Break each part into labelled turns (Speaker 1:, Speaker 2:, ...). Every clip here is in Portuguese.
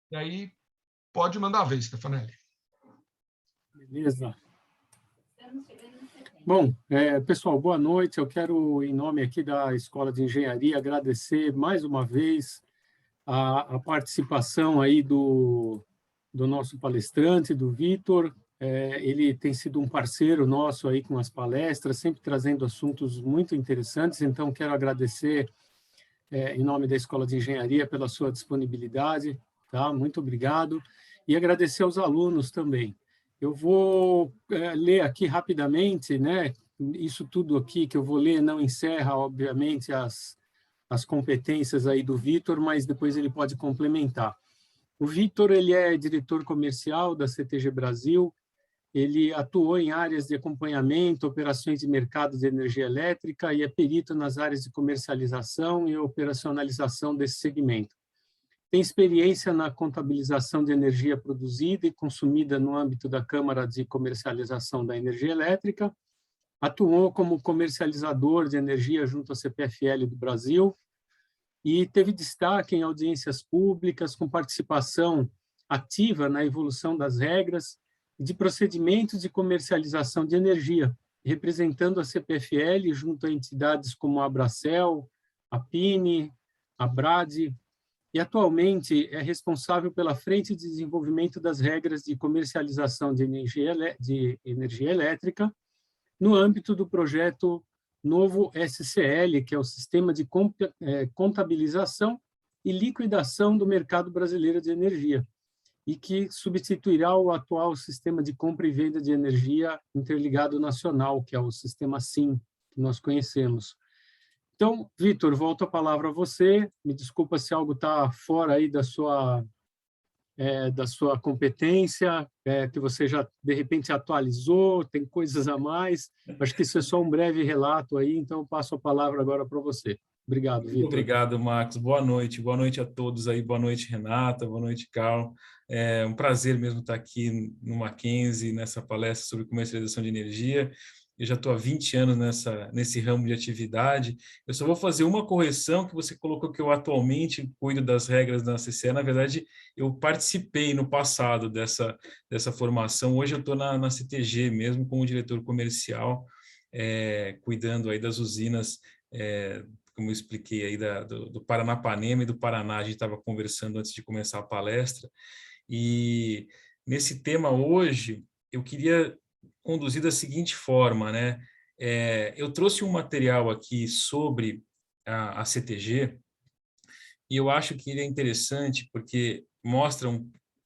Speaker 1: E aí, pode mandar a vez, Stefanelli.
Speaker 2: Beleza. Bom, pessoal, boa noite. Eu quero, em nome aqui da Escola de Engenharia, agradecer mais uma vez a participação aí do nosso palestrante, do Vitor. Ele tem sido um parceiro nosso aí com as palestras, sempre trazendo assuntos muito interessantes. Então, quero agradecer, em nome da Escola de Engenharia, pela sua disponibilidade, tá? Muito obrigado. E agradecer aos alunos também. Eu vou ler aqui rapidamente, né? Isso tudo aqui que eu vou ler não encerra, obviamente, as competências aí do Vitor, mas depois ele pode complementar. O Vitor, ele é diretor comercial da CTG Brasil, ele atuou em áreas de acompanhamento, operações de mercado de energia elétrica e é perito nas áreas de comercialização e operacionalização desse segmento. Tem experiência na contabilização de energia produzida e consumida no âmbito da Câmara de Comercialização da Energia Elétrica, atuou como comercializador de energia junto à CPFL do Brasil e teve destaque em audiências públicas com participação ativa na evolução das regras e de procedimentos de comercialização de energia, representando a CPFL junto a entidades como a Abracel, a PINE, a BRADE, e atualmente é responsável pela Frente de Desenvolvimento das Regras de Comercialização de Energia Elétrica, no âmbito do projeto Novo SCL, que é o Sistema de Contabilização e Liquidação do Mercado Brasileiro de Energia, e que substituirá o atual Sistema de Compra e Venda de Energia Interligado Nacional, que é o Sistema SIM, que nós conhecemos. Então, Vitor, volto a palavra a você. Me desculpa se algo está fora aí da sua competência, que você já, de repente, atualizou, tem coisas a mais. Acho que isso é só um breve relato aí, então eu passo a palavra agora para você. Obrigado,
Speaker 3: Muito
Speaker 2: Vitor.
Speaker 3: obrigado, Marcos. Boa noite a todos aí, boa noite, Renata, boa noite, Carl. É um prazer mesmo estar aqui no Mackenzie, nessa palestra sobre comercialização de energia. Eu já estou há 20 anos nesse ramo de atividade. Eu só vou fazer uma correção, que você colocou que eu atualmente cuido das regras da CCE. Na verdade, eu participei no passado dessa formação. Hoje eu estou na CTG mesmo, como diretor comercial, cuidando aí das usinas, como eu expliquei aí do Paranapanema e do Paraná. A gente estava conversando antes de começar a palestra. E nesse tema hoje, eu queria conduzir da seguinte forma, né? Eu trouxe um material aqui sobre a CTG, e eu acho que ele é interessante porque mostra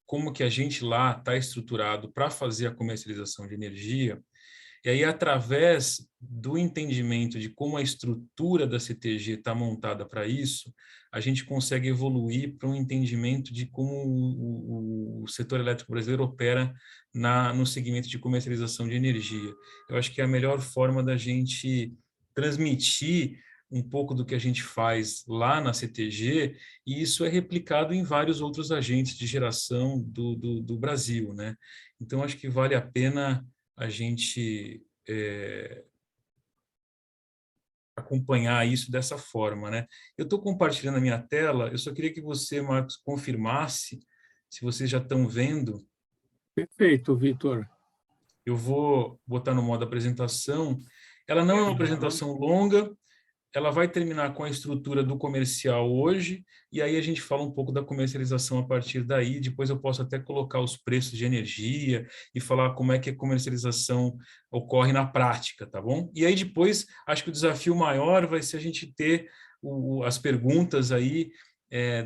Speaker 3: como que a gente lá está estruturado para fazer a comercialização de energia. E aí, através do entendimento de como a estrutura da CTG está montada para isso, a gente consegue evoluir para um entendimento de como o setor elétrico brasileiro opera no segmento de comercialização de energia. Eu acho que é a melhor forma da gente transmitir um pouco do que a gente faz lá na CTG, e isso é replicado em vários outros agentes de geração do Brasil, né? Então, acho que vale a pena a gente acompanhar isso dessa forma, né? Eu estou compartilhando a minha tela, eu só queria que você, Marcos, confirmasse se vocês já estão vendo.
Speaker 2: Perfeito, Vitor.
Speaker 3: Eu vou botar no modo apresentação. Ela não é uma apresentação longa, ela vai terminar com a estrutura do comercial hoje, e aí a gente fala um pouco da comercialização a partir daí. Depois eu posso até colocar os preços de energia e falar como é que a comercialização ocorre na prática, tá bom? E aí depois, acho que o desafio maior vai ser a gente ter as perguntas aí,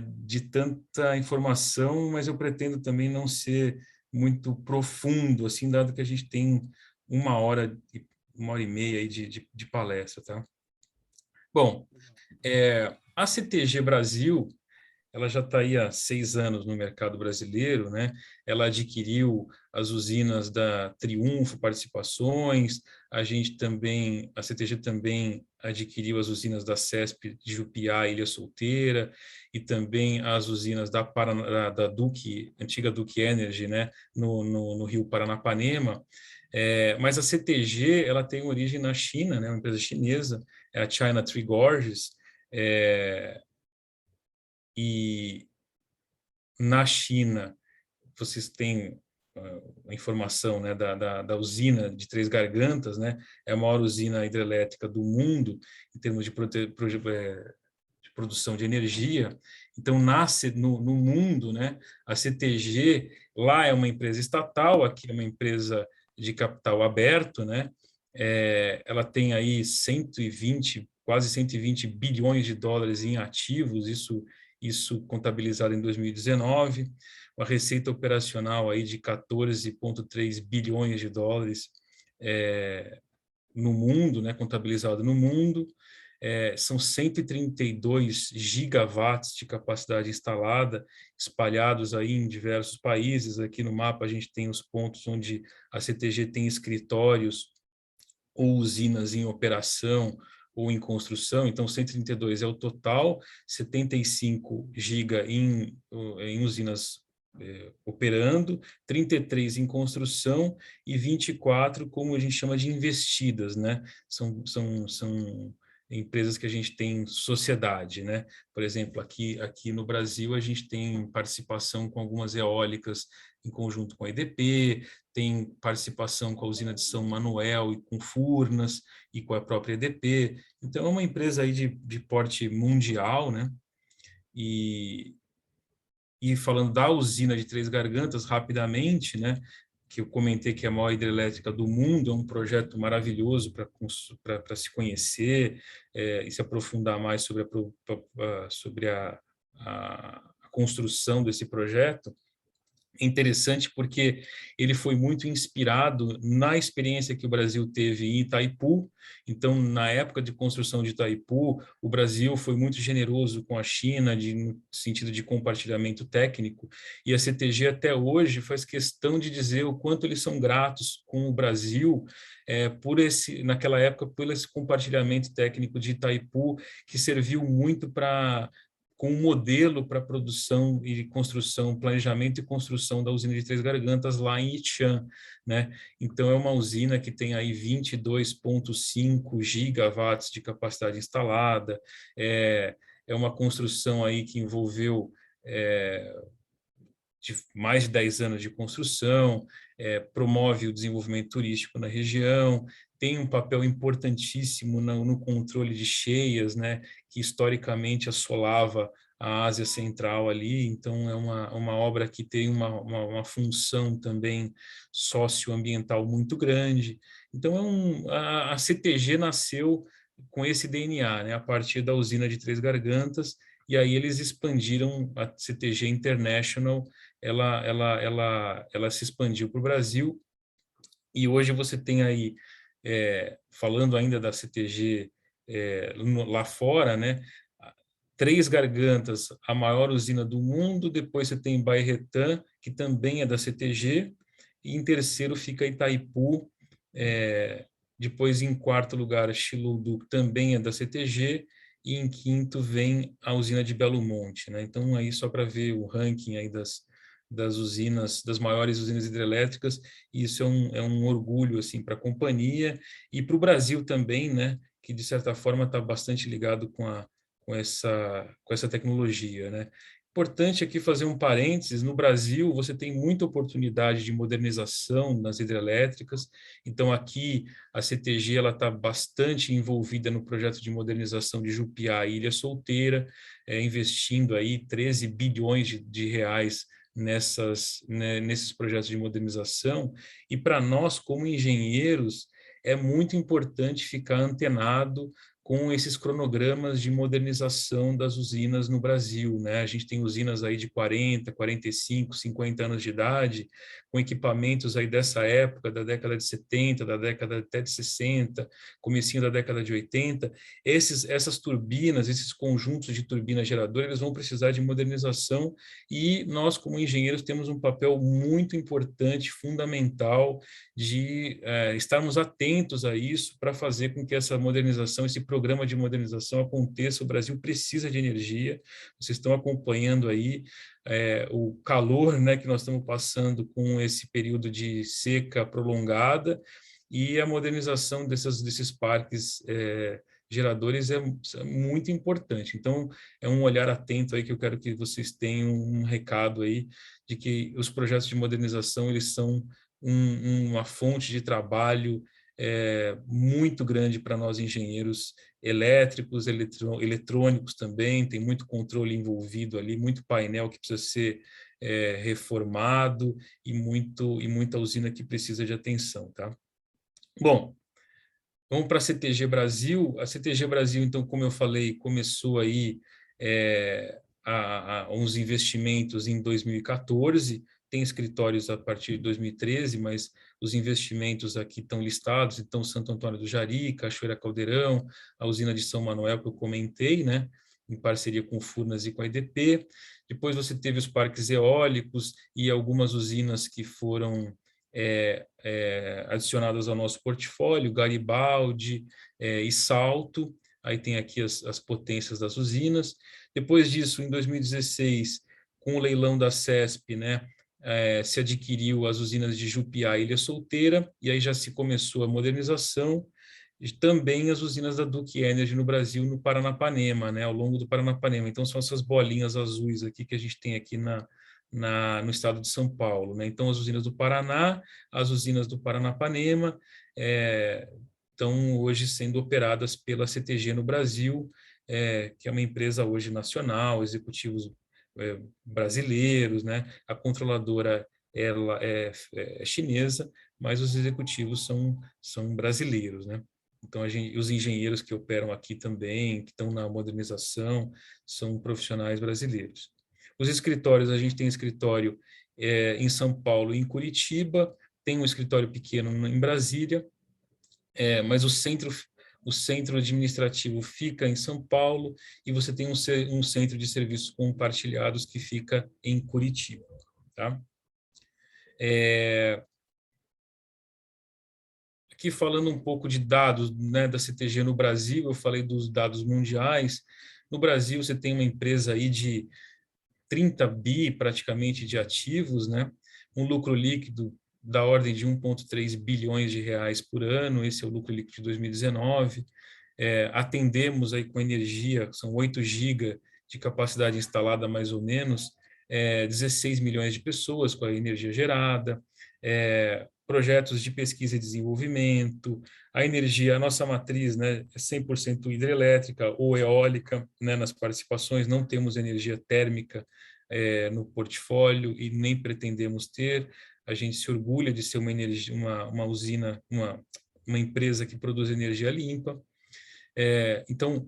Speaker 3: de tanta informação, mas eu pretendo também não ser muito profundo, assim, dado que a gente tem uma hora e meia aí de palestra, tá? Bom, a CTG Brasil, ela já está aí há 6 anos no mercado brasileiro, né? Ela adquiriu as usinas da Triunfo Participações, a CTG também adquiriu as usinas da CESP de Jupiá, Ilha Solteira, e também as usinas da Duke, antiga Duke Energy, né? No Rio Paranapanema. Mas a CTG, ela tem origem na China, né? Uma empresa chinesa, é a China Three Gorges, e na China, vocês têm a informação, né, da usina de Três Gargantas, né, é a maior usina hidrelétrica do mundo em termos de produção de energia. Então, nasce no mundo, né, a CTG, lá é uma empresa estatal, aqui é uma empresa de capital aberto, né, ela tem aí quase 120 bilhões de dólares em ativos, isso contabilizado em 2019, uma receita operacional aí de 14,3 bilhões de dólares no mundo, né, contabilizado no mundo. São 132 gigawatts de capacidade instalada, espalhados aí em diversos países. Aqui no mapa a gente tem os pontos onde a CTG tem escritórios ou usinas em operação ou em construção. Então, 132 é o total, 75 giga em usinas operando, 33 em construção e 24, como a gente chama de investidas, né? São empresas que a gente tem sociedade, né? Por exemplo, aqui no Brasil, a gente tem participação com algumas eólicas em conjunto com a EDP, tem participação com a usina de São Manuel e com Furnas e com a própria EDP. Então, é uma empresa aí de porte mundial, né? E falando da usina de Três Gargantas, rapidamente, né, que eu comentei que é a maior hidrelétrica do mundo, é um projeto maravilhoso para se conhecer e se aprofundar mais sobre a construção desse projeto. É interessante porque ele foi muito inspirado na experiência que o Brasil teve em Itaipu. Então, na época de construção de Itaipu, o Brasil foi muito generoso com a China, no sentido de compartilhamento técnico, e a CTG até hoje faz questão de dizer o quanto eles são gratos com o Brasil naquela época, por esse compartilhamento técnico de Itaipu, que serviu muito com um modelo para produção e construção, planejamento e construção da usina de Três Gargantas lá em Itian, né? Então, é uma usina que tem aí 22,5 gigawatts de capacidade instalada, é uma construção aí que envolveu de mais de 10 anos de construção, promove o desenvolvimento turístico na região, tem um papel importantíssimo no controle de cheias, né, que historicamente assolava a Ásia Central ali. Então, é uma obra que tem uma função também socioambiental muito grande. Então, a CTG nasceu com esse DNA, né, a partir da usina de Três Gargantas, e aí eles expandiram a CTG International, ela se expandiu para o Brasil, e hoje você tem aí, falando ainda da CTG lá fora, né, Três Gargantas, a maior usina do mundo, depois você tem Bairretã, que também é da CTG, e em terceiro fica Itaipu, depois em quarto lugar Xiludu, também é da CTG, e em quinto vem a usina de Belo Monte, né? Então, aí só para ver o ranking aí das usinas, das maiores usinas hidrelétricas, e isso é um orgulho assim para a companhia e para o Brasil também, né? Que de certa forma está bastante ligado com essa tecnologia, né? Importante aqui fazer um parênteses, no Brasil você tem muita oportunidade de modernização nas hidrelétricas, então aqui a CTG está bastante envolvida no projeto de modernização de Jupiá e Ilha Solteira, investindo aí 13 bilhões de reais nesses projetos de modernização, e para nós como engenheiros é muito importante ficar antenado com esses cronogramas de modernização das usinas no Brasil, né? A gente tem usinas aí de 40, 45, 50 anos de idade, com equipamentos aí dessa época, da década de 70, da década até de 60, comecinho da década de 80. Essas turbinas, esses conjuntos de turbinas geradoras, eles vão precisar de modernização, e nós, como engenheiros, temos um papel muito importante, fundamental, de estarmos atentos a isso para fazer com que essa modernização, esse programa de modernização aconteça. O Brasil precisa de energia, vocês estão acompanhando aí o calor, né, que nós estamos passando com esse período de seca prolongada, e a modernização desses parques geradores é muito importante. Então, é um olhar atento aí que eu quero que vocês tenham um recado aí de que os projetos de modernização, eles são uma fonte de trabalho muito grande para nós engenheiros elétricos, eletrônicos também, tem muito controle envolvido ali, muito painel que precisa ser reformado e muita usina que precisa de atenção, tá? Bom, vamos para a CTG Brasil. A CTG Brasil, então, como eu falei, começou aí uns investimentos em 2014, tem escritórios a partir de 2013, mas os investimentos aqui estão listados, então Santo Antônio do Jari, Cachoeira Caldeirão, a usina de São Manuel que eu comentei, né, em parceria com o Furnas e com a EDP. Depois você teve os parques eólicos e algumas usinas que foram adicionadas ao nosso portfólio, Garibaldi e Salto. Aí tem aqui as potências das usinas. Depois disso, em 2016, com o leilão da CESP, né, se adquiriu as usinas de Jupiá e Ilha Solteira, e aí já se começou a modernização, e também as usinas da Duke Energy no Brasil, no Paranapanema, né, ao longo do Paranapanema. Então, são essas bolinhas azuis aqui que a gente tem aqui no estado de São Paulo, né? Então, as usinas do Paraná, as usinas do Paranapanema, estão hoje sendo operadas pela CTG no Brasil, que é uma empresa hoje nacional, executivos brasileiros, né? A controladora ela é chinesa, mas os executivos são brasileiros, né? Então, os engenheiros que operam aqui também, que estão na modernização, são profissionais brasileiros. Os escritórios, a gente tem escritório em São Paulo e em Curitiba, tem um escritório pequeno em Brasília, mas o centro administrativo fica em São Paulo e você tem um centro de serviços compartilhados que fica em Curitiba, tá? Aqui falando um pouco de dados, né, da CTG no Brasil, eu falei dos dados mundiais. No Brasil, você tem uma empresa aí de 30 bi praticamente de ativos, né? Um lucro líquido da ordem de 1,3 bilhões de reais por ano, esse é o lucro líquido de 2019. Atendemos aí com energia, são 8 GB de capacidade instalada mais ou menos, 16 milhões de pessoas com a energia gerada, projetos de pesquisa e desenvolvimento, a energia, a nossa matriz, né, é 100% hidrelétrica ou eólica, né, nas participações, não temos energia térmica no portfólio e nem pretendemos ter. A gente se orgulha de ser uma usina, uma empresa que produz energia limpa. Então,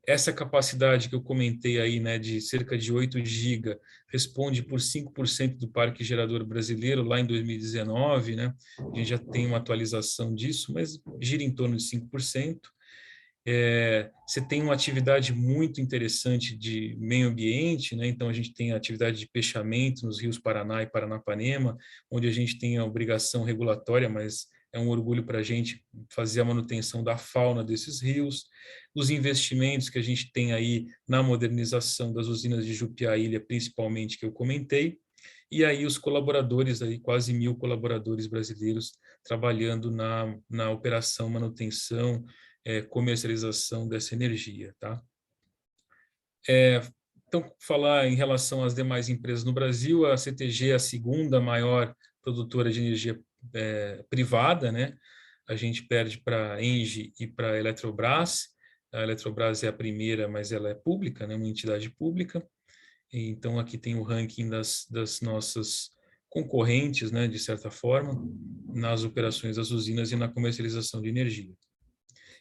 Speaker 3: essa capacidade que eu comentei aí, né, de cerca de 8 GB, responde por 5% do parque gerador brasileiro lá em 2019, né? A gente já tem uma atualização disso, mas gira em torno de 5%. Você tem uma atividade muito interessante de meio ambiente, né? Então a gente tem a atividade de peixamento nos rios Paraná e Paranapanema, onde a gente tem a obrigação regulatória, mas é um orgulho para a gente fazer a manutenção da fauna desses rios, os investimentos que a gente tem aí na modernização das usinas de Jupiá Ilha, principalmente, que eu comentei, e aí os colaboradores, aí, quase 1.000 colaboradores brasileiros trabalhando na operação, manutenção, comercialização dessa energia, tá? Então, falar em relação às demais empresas no Brasil, a CTG é a segunda maior produtora de energia privada, né? A gente perde para a Engie e para a Eletrobras. A Eletrobras é a primeira, mas ela é pública, né? Uma entidade pública. Então, aqui tem o ranking das nossas concorrentes, né? De certa forma, nas operações das usinas e na comercialização de energia.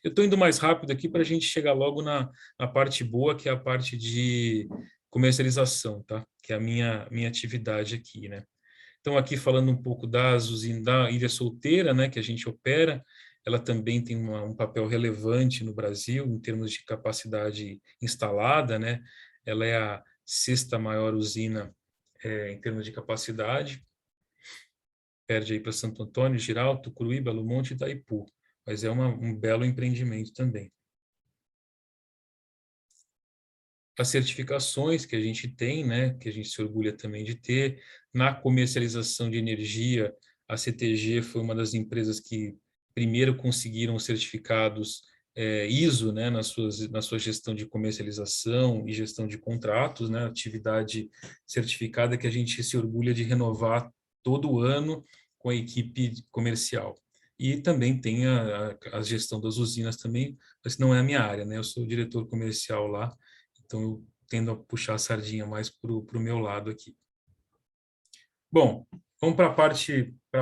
Speaker 3: Eu estou indo mais rápido aqui para a gente chegar logo na parte boa, que é a parte de comercialização, tá? Que é a minha atividade aqui, né? Então, aqui falando um pouco das usinas da Ilha Solteira, né, que a gente opera, ela também tem um papel relevante no Brasil em termos de capacidade instalada, né? Ela é a sexta maior usina em termos de capacidade. Perde aí para Santo Antônio, Girau, Tucuruí, Belo Monte e Itaipu. Mas é um belo empreendimento também. As certificações que a gente tem, né, que a gente se orgulha também de ter, na comercialização de energia, a CTG foi uma das empresas que primeiro conseguiram certificados ISO, né, na sua gestão de comercialização e gestão de contratos, né, atividade certificada que a gente se orgulha de renovar todo ano com a equipe comercial. E também tem a gestão das usinas também, mas não é a minha área, né, eu sou diretor comercial lá, então eu tendo a puxar a sardinha mais para o meu lado aqui. Bom, vamos para a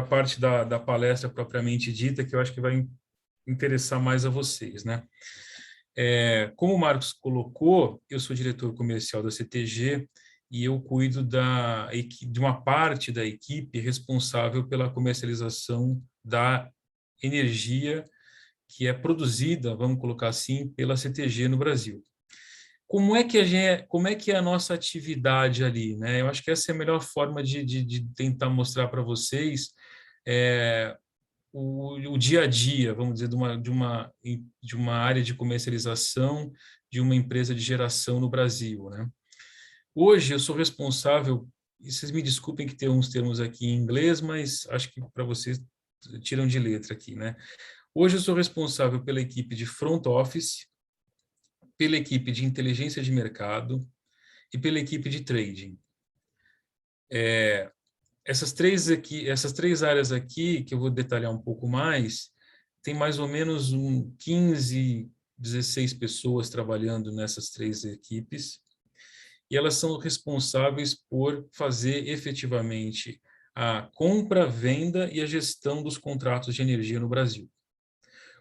Speaker 3: parte da palestra propriamente dita, que eu acho que vai interessar mais a vocês, né? Como o Marcos colocou, eu sou diretor comercial da CTG e eu cuido de uma parte da equipe responsável pela comercialização da energia que é produzida, vamos colocar assim, pela CTG no Brasil. Como é que é a nossa atividade ali, né? Eu acho que essa é a melhor forma de tentar mostrar para vocês o dia a dia, vamos dizer, de uma área de comercialização de uma empresa de geração no Brasil, né? Hoje eu sou responsável, e vocês me desculpem que tem uns termos aqui em inglês, mas acho que para vocês tiram de letra aqui, né? Hoje eu sou responsável pela equipe de front office, pela equipe de inteligência de mercado e pela equipe de trading. Essas três áreas aqui, que eu vou detalhar um pouco mais, tem mais ou menos 15, 16 pessoas trabalhando nessas três equipes, e elas são responsáveis por fazer efetivamente a compra, venda e a gestão dos contratos de energia no Brasil.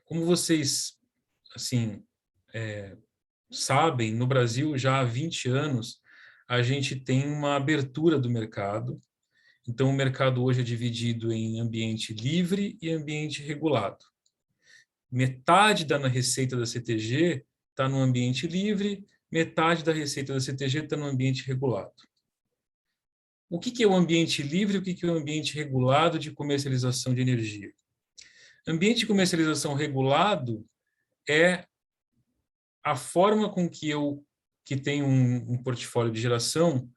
Speaker 3: Como vocês, assim, sabem, no Brasil, já há 20 anos, a gente tem uma abertura do mercado. Então, o mercado hoje é dividido em ambiente livre e ambiente regulado. Metade da receita da CTG está no ambiente livre, metade da receita da CTG está no ambiente regulado. O que é o ambiente livre e o que é o ambiente regulado de comercialização de energia? Ambiente de comercialização regulado é a forma com que eu, que tenho um portfólio de geração,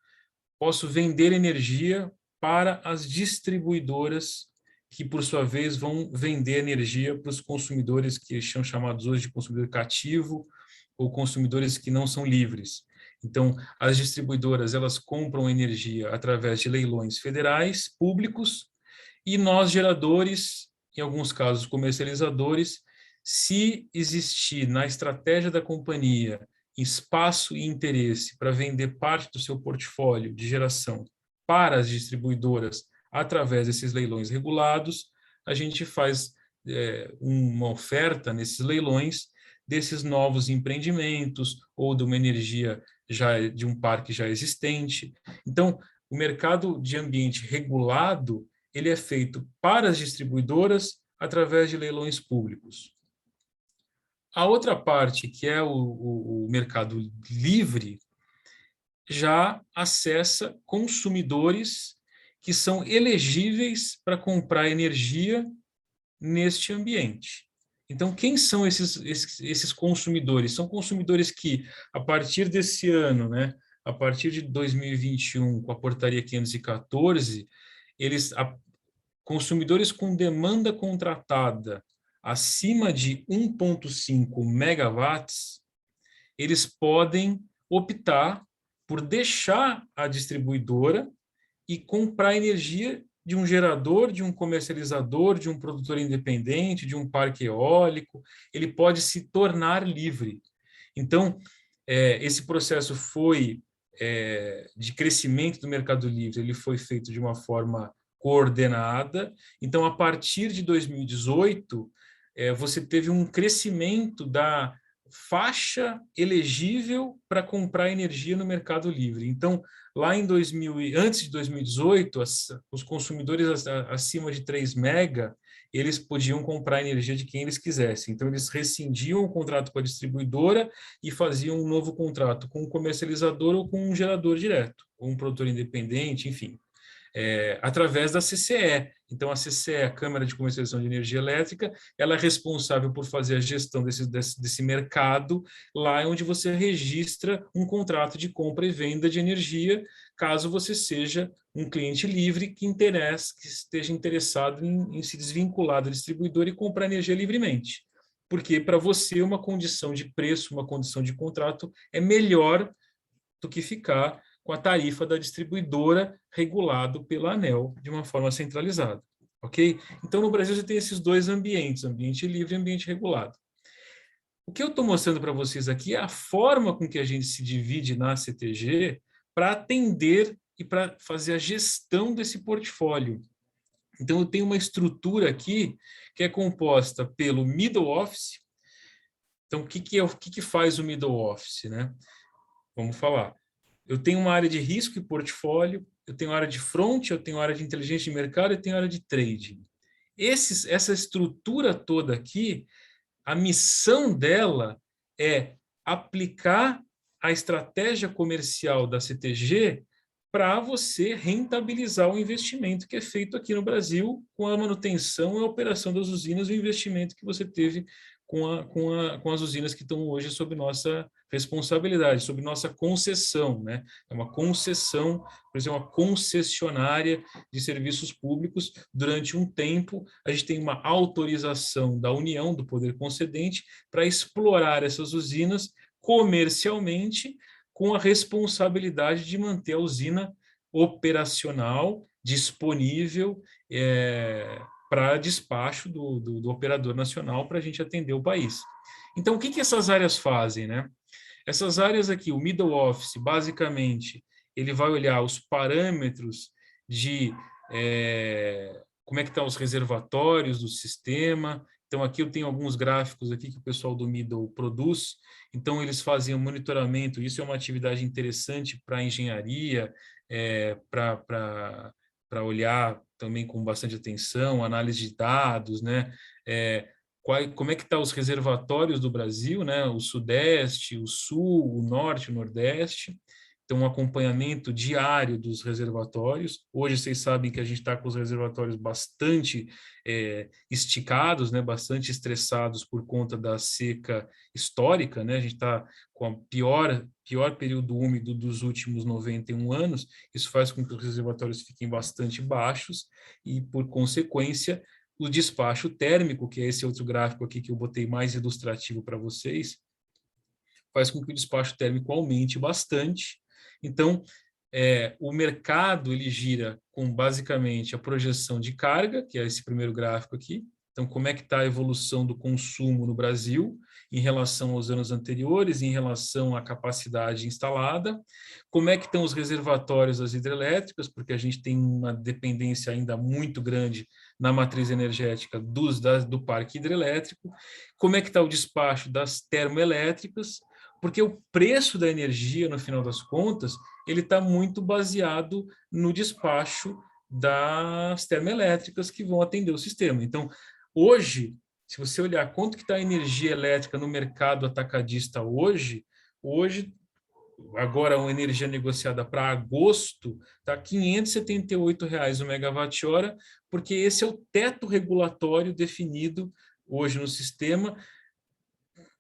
Speaker 3: posso vender energia para as distribuidoras, que, por sua vez, vão vender energia para os consumidores que são chamados hoje de consumidor cativo ou consumidores que não são livres. Então, as distribuidoras, elas compram energia através de leilões federais, públicos, e nós, geradores, em alguns casos comercializadores, se existir na estratégia da companhia espaço e interesse para vender parte do seu portfólio de geração para as distribuidoras através desses leilões regulados, a gente faz uma oferta nesses leilões desses novos empreendimentos ou de uma energia de um parque já existente. Então, o mercado de ambiente regulado, ele é feito para as distribuidoras através de leilões públicos. A outra parte, que é o mercado livre, já acessa consumidores que são elegíveis para comprar energia neste ambiente. Então, quem são esses consumidores? São consumidores que, a partir desse ano, né, a partir de 2021, com a portaria 514, consumidores com demanda contratada acima de 1,5 megawatts, eles podem optar por deixar a distribuidora e comprar energia de um gerador, de um comercializador, de um produtor independente, de um parque eólico. Ele pode se tornar livre. Então, esse processo de crescimento do mercado livre, ele foi feito de uma forma coordenada. Então, a partir de 2018, você teve um crescimento da faixa elegível para comprar energia no mercado livre. Então, lá antes de 2018, os consumidores acima de 3 mega, eles podiam comprar energia de quem eles quisessem. Então, eles rescindiam o contrato com a distribuidora e faziam um novo contrato com um comercializador ou com um gerador direto, ou um produtor independente, enfim. Através da CCE. Então, a CCE, a Câmara de Comercialização de Energia Elétrica, ela é responsável por fazer a gestão desse mercado, lá onde você registra um contrato de compra e venda de energia, caso você seja um cliente livre que esteja interessado em se desvincular da distribuidora e comprar energia livremente. porque para você uma condição de preço, uma condição de contrato é melhor do que ficar com a tarifa da distribuidora regulado pela ANEEL de uma forma centralizada, ok? Então, no Brasil, você tem esses dois ambientes, ambiente livre e ambiente regulado. O que eu estou mostrando para vocês aqui é a forma com que a gente se divide na CTG para atender e para fazer a gestão desse portfólio. Então, eu tenho uma estrutura aqui que é composta pelo middle office. Então, o que faz o middle office, né? Vamos falar. Eu tenho uma área de risco e portfólio, eu tenho área de front, eu tenho área de inteligência de mercado, eu tenho área de trading. Essa estrutura toda aqui, a missão dela é aplicar a estratégia comercial da CTG para você rentabilizar o investimento que é feito aqui no Brasil com a manutenção e a operação das usinas, o investimento que você teve com as usinas que estão hoje sob nossa responsabilidade, sob nossa concessão, né? É uma concessão, por exemplo, uma concessionária de serviços públicos. Durante um tempo, a gente tem uma autorização da União, do poder concedente, para explorar essas usinas comercialmente, com a responsabilidade de manter a usina operacional, disponível, para despacho do operador nacional para a gente atender o país. Então, o que essas áreas fazem, né? Essas áreas aqui, o middle office, basicamente, ele vai olhar os parâmetros de como é que estão os reservatórios do sistema. Então, aqui eu tenho alguns gráficos aqui que o pessoal do middle produz. Então, eles fazem o monitoramento. Isso é uma atividade interessante para a engenharia, para olhar também com bastante atenção, análise de dados, né? Como é que estão os reservatórios do Brasil, né? O Sudeste, o Sul, o Norte, o Nordeste. Então, um acompanhamento diário dos reservatórios. Hoje, vocês sabem que a gente está com os reservatórios bastante esticados, né? Bastante estressados por conta da seca histórica, né? A gente está com o pior período úmido dos últimos 91 anos. Isso faz com que os reservatórios fiquem bastante baixos e, por consequência, o despacho térmico, que é esse outro gráfico aqui que eu botei mais ilustrativo para vocês, faz com que o despacho térmico aumente bastante. Então, o mercado ele gira com basicamente a projeção de carga, que é esse primeiro gráfico aqui. Então, como é que está a evolução do consumo no Brasil em relação aos anos anteriores, em relação à capacidade instalada, como é que estão os reservatórios das hidrelétricas, porque a gente tem uma dependência ainda muito grande na matriz energética do parque hidrelétrico, como é que está o despacho das termoelétricas, porque o preço da energia, no final das contas, ele está muito baseado no despacho das termoelétricas que vão atender o sistema. Então, hoje, se você olhar quanto que está a energia elétrica no mercado atacadista hoje, agora uma energia negociada para agosto está R$ 578 o megawatt-hora, porque esse é o teto regulatório definido hoje no sistema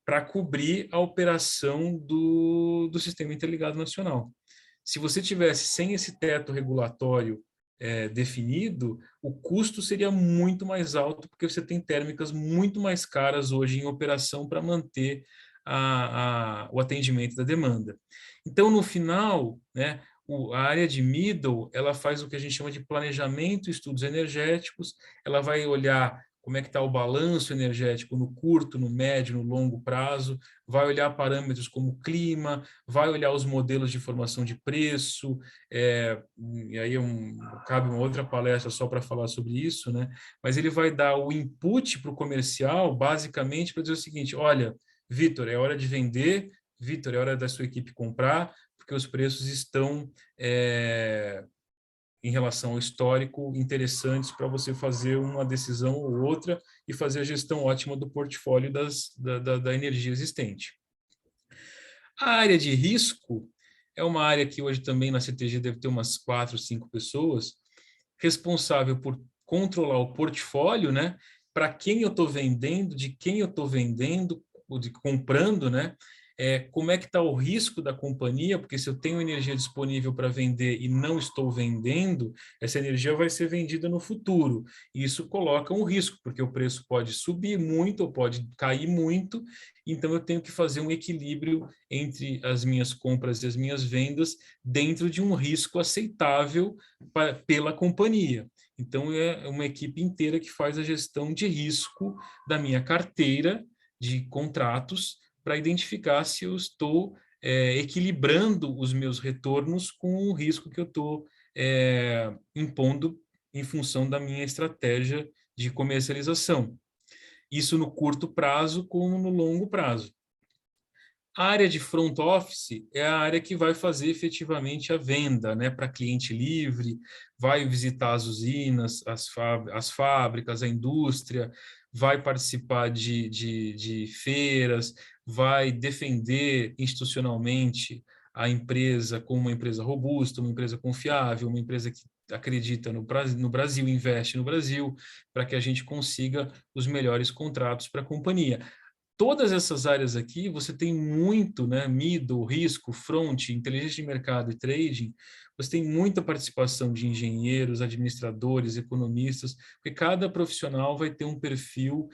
Speaker 3: para cobrir a operação do Sistema Interligado Nacional. Se você tivesse sem esse teto regulatório definido, o custo seria muito mais alto, porque você tem térmicas muito mais caras hoje em operação para manter o atendimento da demanda. Então, no final, né, a área de middle, ela faz o que a gente chama de planejamento e estudos energéticos, ela vai olhar como é que está o balanço energético no curto, no médio, no longo prazo, vai olhar parâmetros como clima, vai olhar os modelos de formação de preço, e aí cabe uma outra palestra só para falar sobre isso, né? Mas ele vai dar o input para o comercial, basicamente, para dizer o seguinte: olha, Vitor, é hora de vender, Vitor, é hora da sua equipe comprar, porque os preços estão em relação ao histórico, interessantes para você fazer uma decisão ou outra e fazer a gestão ótima do portfólio da energia existente. A área de risco é uma área que hoje também na CTG deve ter umas 4, 5 pessoas, responsável por controlar o portfólio, né? Para quem eu estou vendendo, de quem eu estou vendendo, ou de comprando, né? como é que está o risco da companhia, porque se eu tenho energia disponível para vender e não estou vendendo, essa energia vai ser vendida no futuro. Isso coloca um risco, porque o preço pode subir muito ou pode cair muito, então eu tenho que fazer um equilíbrio entre as minhas compras e as minhas vendas dentro de um risco aceitável pela companhia. Então, é uma equipe inteira que faz a gestão de risco da minha carteira de contratos para identificar se eu estou equilibrando os meus retornos com o risco que eu estou impondo em função da minha estratégia de comercialização. Isso no curto prazo como no longo prazo. A área de front office é a área que vai fazer efetivamente a venda, né, para cliente livre, vai visitar as usinas, as fábricas, a indústria, vai participar de feiras, vai defender institucionalmente a empresa como uma empresa robusta, uma empresa confiável, uma empresa que acredita no Brasil, investe no Brasil, para que a gente consiga os melhores contratos para a companhia. Todas essas áreas aqui, você tem muito, né, middle, risco, front, inteligência de mercado e trading, você tem muita participação de engenheiros, administradores, economistas, porque cada profissional vai ter um perfil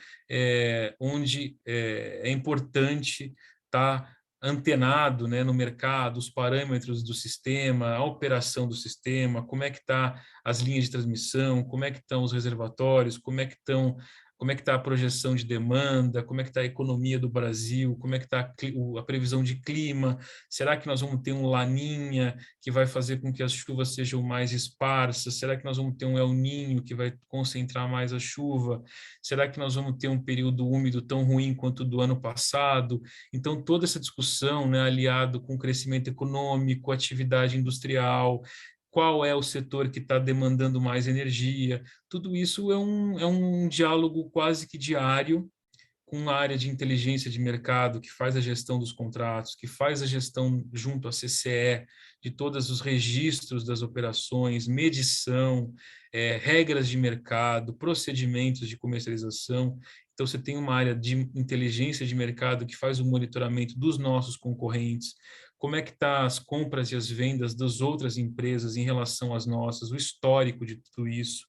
Speaker 3: onde é importante estar antenado, né, no mercado, os parâmetros do sistema, a operação do sistema, como é que tá as linhas de transmissão, como é que estão os reservatórios, como é que está a projeção de demanda, como é que está a economia do Brasil, como é que está a previsão de clima, será que nós vamos ter um Laninha que vai fazer com que as chuvas sejam mais esparsas, será que nós vamos ter um El Niño que vai concentrar mais a chuva, será que nós vamos ter um período úmido tão ruim quanto o do ano passado? Então, toda essa discussão, né, aliado com o crescimento econômico, atividade industrial, qual é o setor que está demandando mais energia, tudo isso é um diálogo quase que diário com a área de inteligência de mercado, que faz a gestão dos contratos, que faz a gestão junto à CCE, de todos os registros das operações, medição, regras de mercado, procedimentos de comercialização. Então, você tem uma área de inteligência de mercado que faz o monitoramento dos nossos concorrentes, como é que está as compras e as vendas das outras empresas em relação às nossas, o histórico de tudo isso.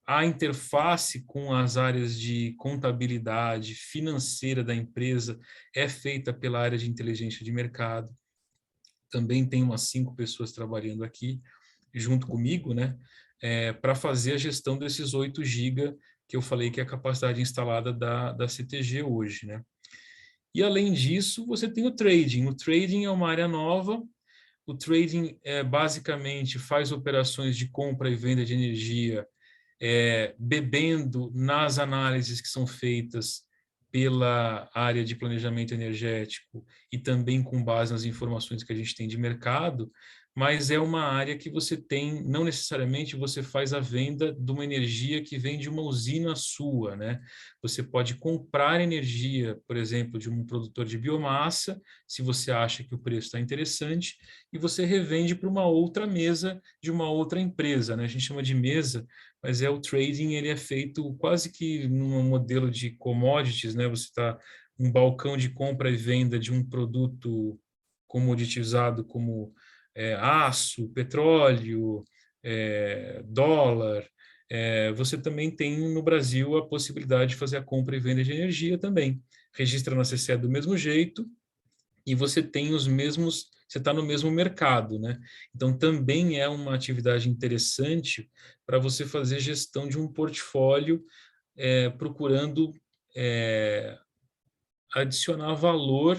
Speaker 3: A interface com as áreas de contabilidade financeira da empresa é feita pela área de inteligência de mercado. Também tem umas 5 pessoas trabalhando aqui, junto comigo, né, para fazer a gestão desses 8 GB que eu falei que é a capacidade instalada da CTG hoje, né. E, além disso, você tem o trading. O trading é uma área nova. O trading basicamente faz operações de compra e venda de energia, bebendo nas análises que são feitas pela área de planejamento energético e também com base nas informações que a gente tem de mercado, mas é uma área que você tem, não necessariamente você faz a venda de uma energia que vem de uma usina sua, né? Você pode comprar energia, por exemplo, de um produtor de biomassa, se você acha que o preço está interessante, e você revende para uma outra mesa de uma outra empresa, né? A gente chama de mesa, mas o trading, ele é feito quase que num modelo de commodities, né? Você está um balcão de compra e venda de um produto comoditizado como aço, petróleo, dólar. Você também tem no Brasil a possibilidade de fazer a compra e venda de energia também. Registra na CCE do mesmo jeito e você tem os mesmos, você está no mesmo mercado, né? Então, também é uma atividade interessante para você fazer gestão de um portfólio procurando adicionar valor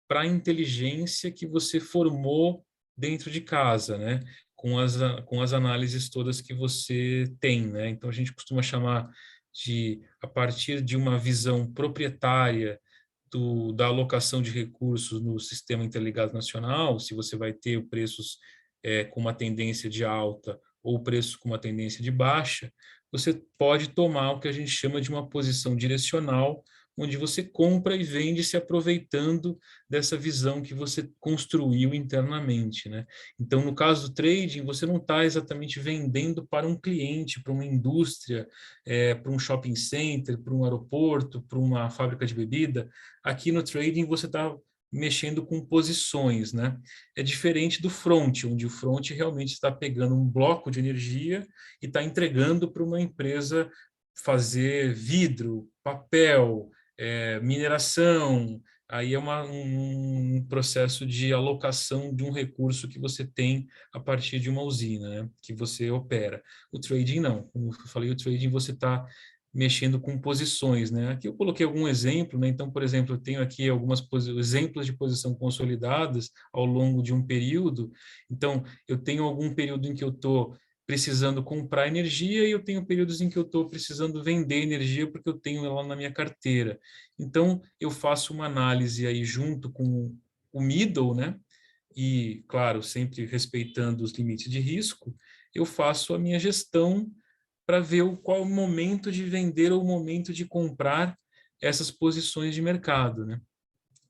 Speaker 3: para a inteligência que você formou dentro de casa, né? Com as análises todas que você tem, né? Então, a gente costuma chamar a partir de uma visão proprietária da alocação de recursos no Sistema Interligado Nacional, se você vai ter preços com uma tendência de alta ou preços com uma tendência de baixa, você pode tomar o que a gente chama de uma posição direcional, onde você compra e vende se aproveitando dessa visão que você construiu internamente, né? Então, no caso do trading, você não está exatamente vendendo para um cliente, para uma indústria, para um shopping center, para um aeroporto, para uma fábrica de bebida. Aqui no trading, você está mexendo com posições, né? É diferente do front, onde o front realmente está pegando um bloco de energia e está entregando para uma empresa fazer vidro, papel, mineração. Aí é um processo de alocação de um recurso que você tem a partir de uma usina, né? Que você opera. O trading não. Como eu falei, o trading você está mexendo com posições, né? Aqui eu coloquei algum exemplo, né? Então, por exemplo, eu tenho aqui algumas exemplos de posição consolidadas ao longo de um período. Então, eu tenho algum período em que eu estou precisando comprar energia e eu tenho períodos em que eu estou precisando vender energia porque eu tenho ela na minha carteira. Então, eu faço uma análise aí junto com o middle, né? E, claro, sempre respeitando os limites de risco, eu faço a minha gestão para ver qual é o momento de vender ou o momento de comprar essas posições de mercado, né?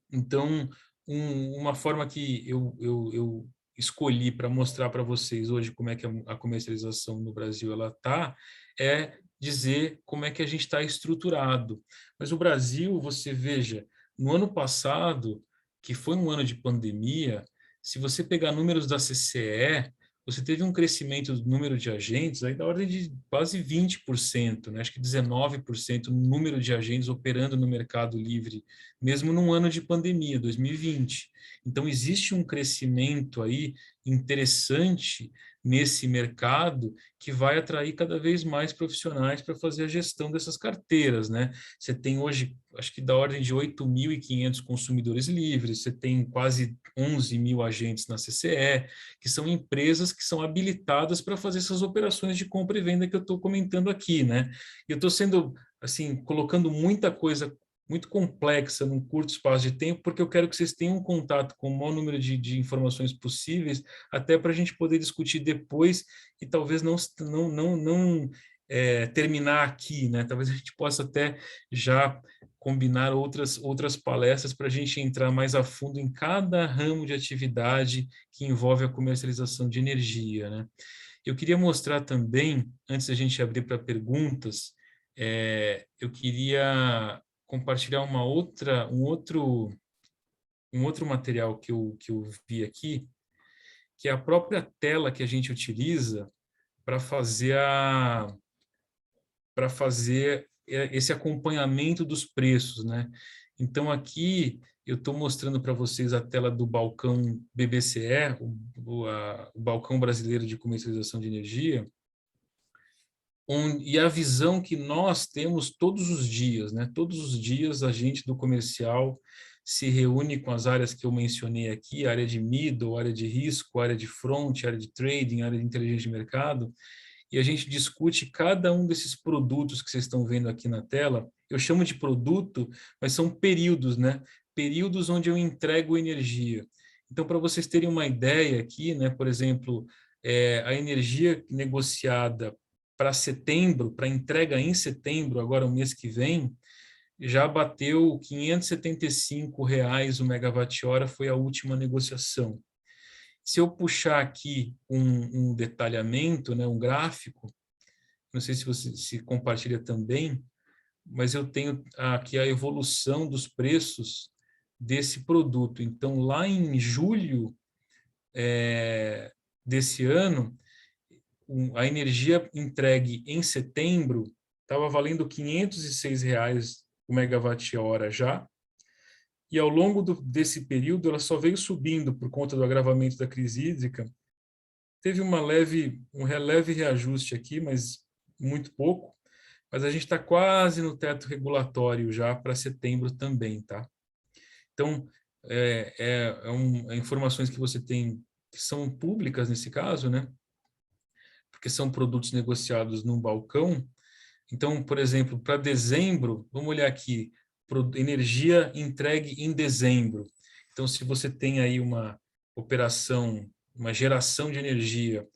Speaker 3: Então, uma forma que eu escolhi para mostrar para vocês hoje como é que a comercialização no Brasil ela tá, é dizer como é que a gente está estruturado. Mas o Brasil, você veja, no ano passado, que foi um ano de pandemia, se você pegar números da CCE, você teve um crescimento do número de agentes aí da ordem de quase 20%, né? Acho que 19% no número de agentes operando no mercado livre, mesmo num ano de pandemia, 2020. Então, existe um crescimento aí interessante nesse mercado que vai atrair cada vez mais profissionais para fazer a gestão dessas carteiras, né? Você tem hoje, acho que da ordem de 8.500 consumidores livres, você tem quase 11 mil agentes na CCE, que são empresas que são habilitadas para fazer essas operações de compra e venda que eu estou comentando aqui, né? E eu estou sendo, assim, colocando muita coisa muito complexa num curto espaço de tempo, porque eu quero que vocês tenham um contato com o maior número de informações possíveis, até para a gente poder discutir depois e talvez não terminar aqui, né? Talvez a gente possa até já combinar outras palestras para a gente entrar mais a fundo em cada ramo de atividade que envolve a comercialização de energia, né? Eu queria mostrar também, antes da gente abrir para perguntas, eu queria compartilhar um outro material que eu vi aqui, que é a própria tela que a gente utiliza para fazer esse acompanhamento dos preços, né? Então, aqui eu estou mostrando para vocês a tela do balcão BBCE, o balcão brasileiro de comercialização de energia, e a visão que nós temos todos os dias, né? Todos os dias a gente do comercial se reúne com as áreas que eu mencionei aqui, área de middle, área de risco, área de front, área de trading, área de inteligência de mercado, e a gente discute cada um desses produtos que vocês estão vendo aqui na tela. Eu chamo de produto, mas são períodos, né? Períodos onde eu entrego energia. Então, para vocês terem uma ideia aqui, né? Por exemplo, a energia negociada para setembro, para entrega em setembro, agora o mês que vem, já bateu R$ 575 o megawatt-hora, foi a última negociação. Se eu puxar aqui um detalhamento, né, um gráfico, não sei se você se compartilha também, mas eu tenho aqui a evolução dos preços desse produto. Então, lá em julho desse ano, a energia entregue em setembro estava valendo R$ 506 o megawatt-hora já, e ao longo desse período ela só veio subindo por conta do agravamento da crise hídrica. Teve um leve reajuste aqui, mas muito pouco, mas a gente está quase no teto regulatório já para setembro também, tá? Então, informações que você tem que são públicas nesse caso, né? Porque são produtos negociados num balcão. Então, por exemplo, para dezembro, vamos olhar aqui, energia entregue em dezembro. Então, se você tem aí uma operação, uma geração de energia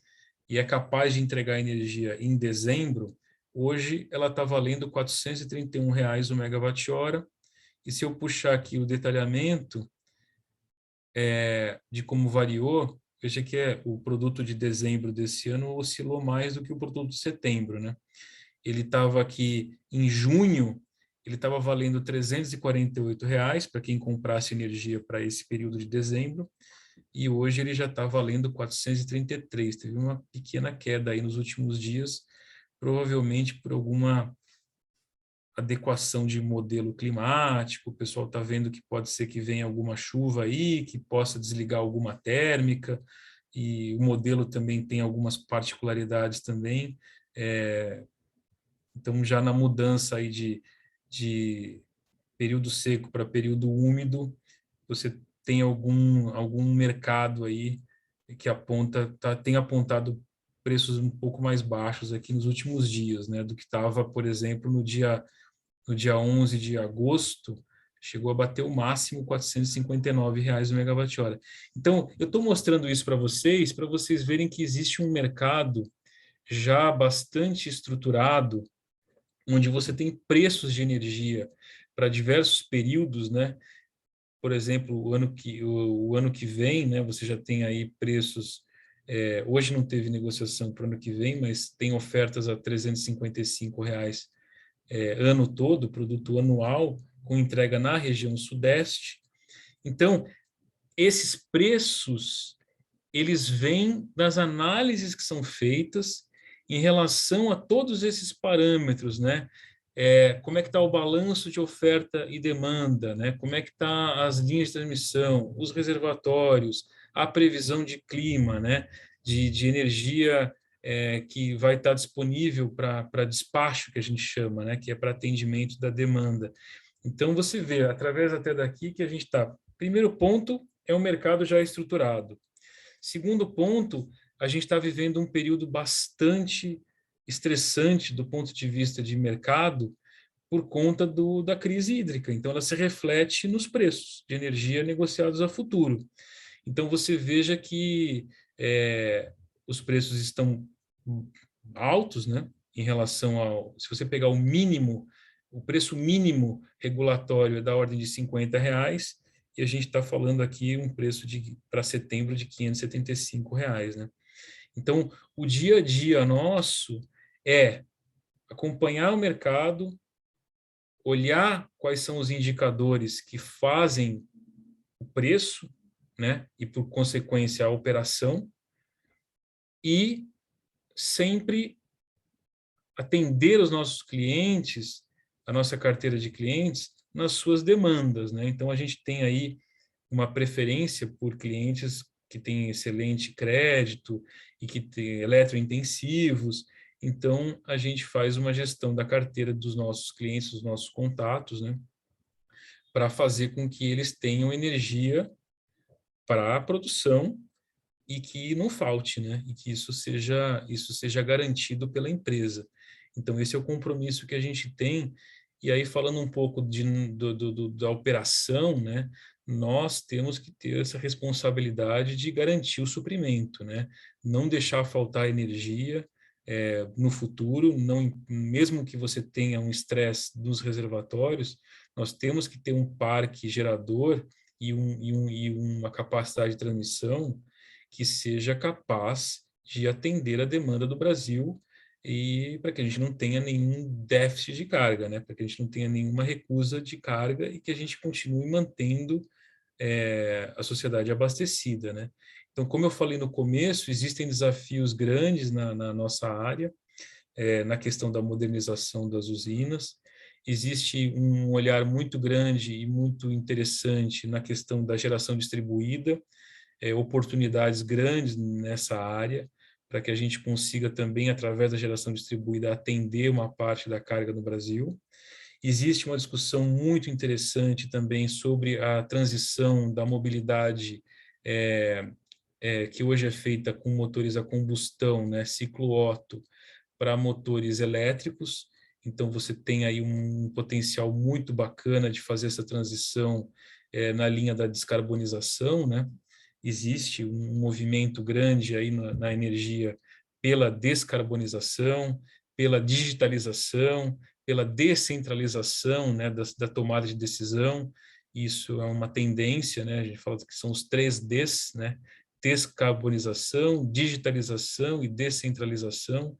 Speaker 3: e é capaz de entregar energia em dezembro, hoje ela está valendo R$ 431 o megawatt-hora. E se eu puxar aqui o detalhamento de como variou, veja que o produto de dezembro desse ano oscilou mais do que o produto de setembro, né? Ele estava aqui em junho, ele estava valendo R$ 348 para quem comprasse energia para esse período de dezembro, e hoje ele já está valendo 433. Teve uma pequena queda aí nos últimos dias, provavelmente por alguma adequação de modelo climático. O pessoal está vendo que pode ser que venha alguma chuva aí, que possa desligar alguma térmica, e o modelo também tem algumas particularidades também. Então, já na mudança aí de período seco para período úmido, você tem algum mercado aí que tem apontado preços um pouco mais baixos aqui nos últimos dias, né, do que estava, por exemplo, no dia 11 de agosto, chegou a bater o máximo R$ 459 o megawatt-hora. Então, eu estou mostrando isso para vocês verem que existe um mercado já bastante estruturado, onde você tem preços de energia para diversos períodos, né? Por exemplo, o ano que vem, né, você já tem aí preços, hoje não teve negociação para o ano que vem, mas tem ofertas a R$ 355 ano todo, produto anual, com entrega na região sudeste. Então, esses preços, eles vêm das análises que são feitas em relação a todos esses parâmetros, né? Como é que está o balanço de oferta e demanda, né? Como é que está as linhas de transmissão, os reservatórios, a previsão de clima, né? De energia que vai estar disponível para despacho, que a gente chama, né? Que é para atendimento da demanda. Então, você vê, através até daqui, que a gente está... Primeiro ponto é um mercado já estruturado. Segundo ponto, a gente está vivendo um período bastante estressante do ponto de vista de mercado por conta da crise hídrica. Então, ela se reflete nos preços de energia negociados a futuro. Então, você veja que os preços estão altos, né, em relação ao... Se você pegar o mínimo, o preço mínimo regulatório é da ordem de R$ 50, e a gente está falando aqui um preço para setembro de R$ 575, né? Então, o dia a dia nosso é acompanhar o mercado, olhar quais são os indicadores que fazem o preço, né? E, por consequência, a operação, e sempre atender os nossos clientes, a nossa carteira de clientes, nas suas demandas, né? Então, a gente tem aí uma preferência por clientes que têm excelente crédito e que têm eletrointensivos. Então, a gente faz uma gestão da carteira dos nossos clientes, dos nossos contatos, né, para fazer com que eles tenham energia para a produção e que não falte, né, e que isso seja garantido pela empresa. Então, esse é o compromisso que a gente tem. E aí, falando um pouco da operação, né, nós temos que ter essa responsabilidade de garantir o suprimento, né, não deixar faltar energia no futuro, não, mesmo que você tenha um estresse nos reservatórios, nós temos que ter um parque gerador e uma capacidade de transmissão que seja capaz de atender a demanda do Brasil, e para que a gente não tenha nenhum déficit de carga, né? Para que a gente não tenha nenhuma recusa de carga e que a gente continue mantendo a sociedade abastecida, né? Então, como eu falei no começo, existem desafios grandes na nossa área, na questão da modernização das usinas. Existe um olhar muito grande e muito interessante na questão da geração distribuída, oportunidades grandes nessa área, para que a gente consiga também, através da geração distribuída, atender uma parte da carga no Brasil. Existe uma discussão muito interessante também sobre a transição da mobilidade que hoje é feita com motores a combustão, né, ciclo Otto, para motores elétricos. Então, você tem aí um potencial muito bacana de fazer essa transição na linha da descarbonização, né? Existe um movimento grande aí na energia pela descarbonização, pela digitalização, pela descentralização, né, da tomada de decisão. Isso é uma tendência, né? A gente fala que são os 3 Ds, né? Descarbonização, digitalização e descentralização.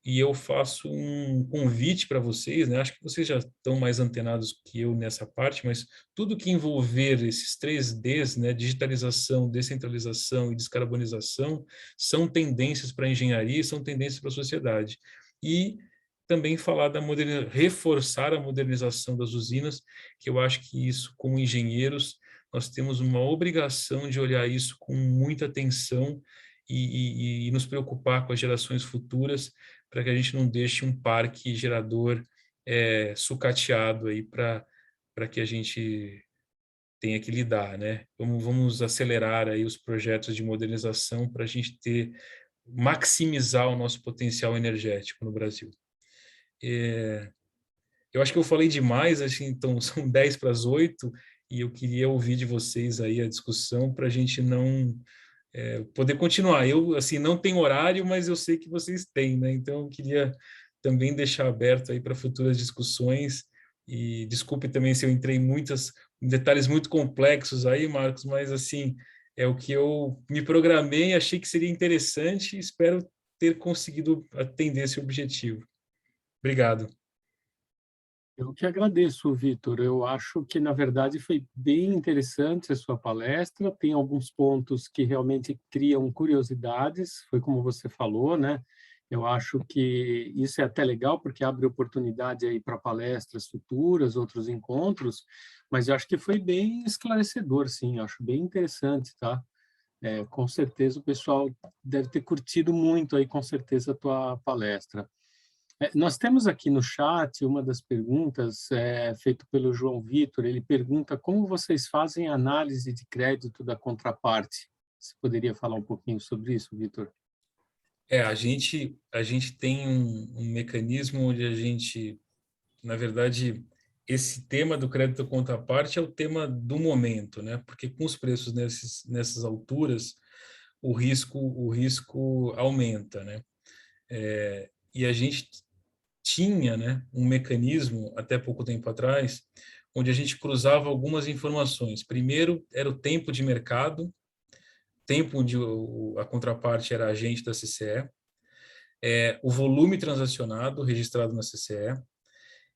Speaker 3: e eu faço um convite para vocês, né? Acho que vocês já estão mais antenados que eu nessa parte, mas tudo que envolver esses 3Ds, né? Digitalização, descentralização e descarbonização, são tendências para a engenharia, são tendências para a sociedade. E também falar reforçar a modernização das usinas, que eu acho que isso, como engenheiros, nós temos uma obrigação de olhar isso com muita atenção e nos preocupar com as gerações futuras, para que a gente não deixe um parque gerador sucateado aí para que a gente tenha que lidar, né? Vamos acelerar aí os projetos de modernização para a gente maximizar o nosso potencial energético no Brasil. Eu acho que eu falei demais, acho que então são 10 para as 8, e eu queria ouvir de vocês aí a discussão para a gente não poder continuar. Eu, assim, não tenho horário, mas eu sei que vocês têm, né? Então, eu queria também deixar aberto aí para futuras discussões, e desculpe também se eu entrei em detalhes muito complexos aí, Marcos, mas, assim, é o que eu me programei, achei que seria interessante, e espero ter conseguido atender esse objetivo. Obrigado.
Speaker 2: Eu que agradeço, Vitor. Eu acho que, na verdade, foi bem interessante a sua palestra. Tem alguns pontos que realmente criam curiosidades, foi como você falou, né? Eu acho que isso é até legal, porque abre oportunidade aí para palestras futuras, outros encontros, mas eu acho que foi bem esclarecedor, sim. Eu acho bem interessante, tá? Com certeza o pessoal deve ter curtido muito aí, com certeza, a tua palestra. Nós temos aqui no chat uma das perguntas feita pelo João Vitor. Ele pergunta como vocês fazem a análise de crédito da contraparte. Você poderia falar um pouquinho sobre isso, Vitor?
Speaker 3: A gente tem um mecanismo onde a gente, na verdade, esse tema do crédito contraparte é o tema do momento, né? Porque com os preços nessas alturas, o risco aumenta, né? E a gente tinha, né, um mecanismo até pouco tempo atrás, onde a gente cruzava algumas informações. Primeiro era o tempo de mercado, tempo onde a contraparte era agente da CCE, o volume transacionado registrado na CCE,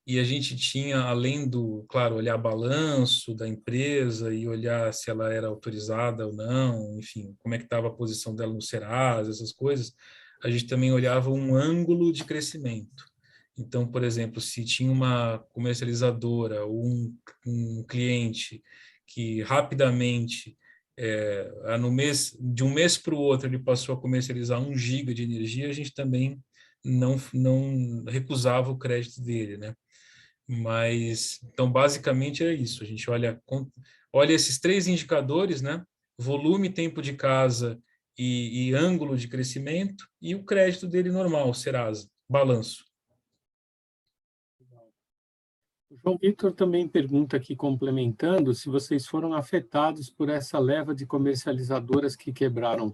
Speaker 3: e a gente tinha, além do, claro, olhar balanço da empresa e olhar se ela era autorizada ou não, enfim, como é que estava a posição dela no Serasa, essas coisas, a gente também olhava um ângulo de crescimento. Então, por exemplo, se tinha uma comercializadora ou um cliente que rapidamente, de um mês para o outro, ele passou a comercializar 1 giga de energia, a gente também não recusava o crédito dele, né? Mas, então, basicamente é isso. A gente olha esses 3 indicadores, né? Volume, tempo de casa e ângulo de crescimento, e o crédito dele normal, Serasa, balanço.
Speaker 2: O João Vitor também pergunta aqui, complementando, se vocês foram afetados por essa leva de comercializadoras que quebraram.